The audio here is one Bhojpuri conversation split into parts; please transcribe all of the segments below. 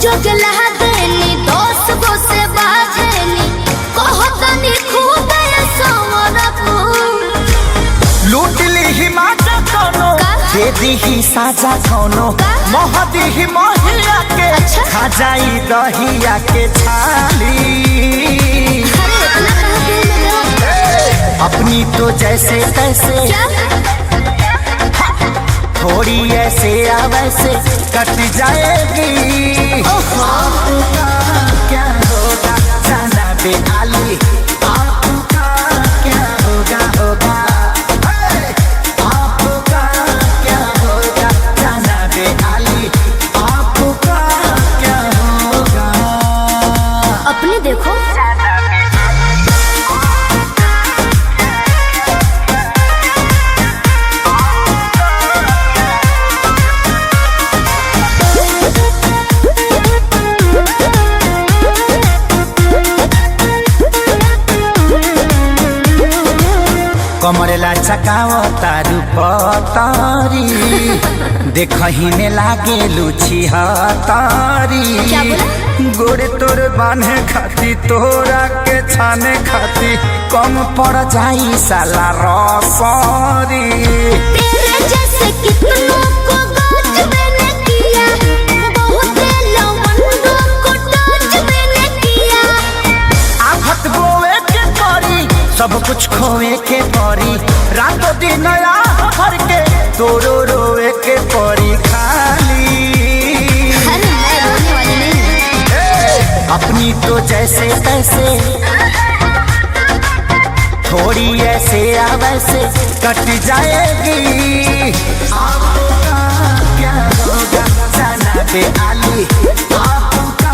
जोगला देनी दोस्त गो से बाजेनी कहतनी खूब सवरबू लूट ली माजा कोनो दे दी साजा कोनो मोह दी मोहिया के खा जाई दहिया के छाली अपनी तो जैसे तैसे थोड़ी ऐसे या वैसे कट जाएगी। आपका क्या होगा जाना बेआली, आपका क्या होगा होगा आपका क्या होगा जाना बेआली, आपका क्या होगा। अपनी देखो कमरेला चकाव तारू पतारी देखही में लागे लुची हतारी गोरे तोर बांधे खाती तोरा के छाने खाती कम पड़ जाई साला रसरी। तेरे जैसे कितनों को गाज मैंने किया बहुत लवंडों को टाच मैंने किया। आफत गोवे के परी सब कुछ खोए के परी रातों दिन भर के तोरो रोए के परी खाली। अरे मैं रोने वाली नहीं। अपनी तो जैसे तैसे थोड़ी ऐसे या वैसे कट जाएगी। आपका क्या होगा जाना बेआली, आपका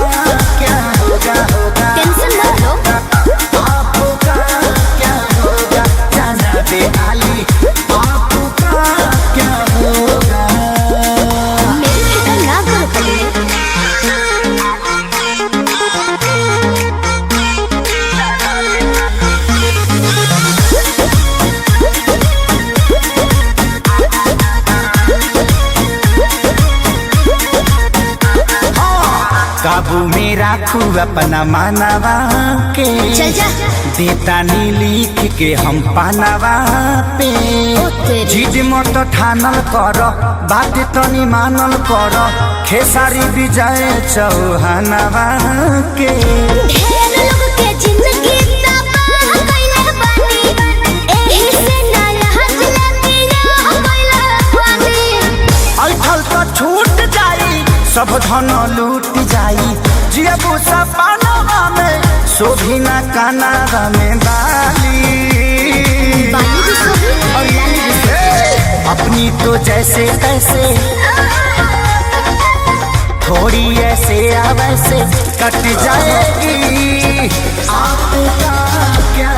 क्या होगा होगा। टेंशन मत लो आपका क्या होगा जाना बेआली, आपका क्या होगा। मेरी फिक्र ना करो पहले। काबू में राखू अपना मानवा के चल जा देता नी लिख के हम पानवा पे। जिद मत ठानल कर बात तनी मानल कर खेसारी विजय चौहानवा के। ढेर लोग के जिंदगी तबाह कइले बानी एही से ना लहज लगिया कइले बानी। ऐठल तो छूट जाई सब धन लूट जाई जियबू सपनवा में शोभी ना कानावा में बाली। बाली भी सोही और लाली भी सोही। अपनी तो जैसे तैसे थोड़ी ऐसे या वैसे कट जाएगी। आपका क्या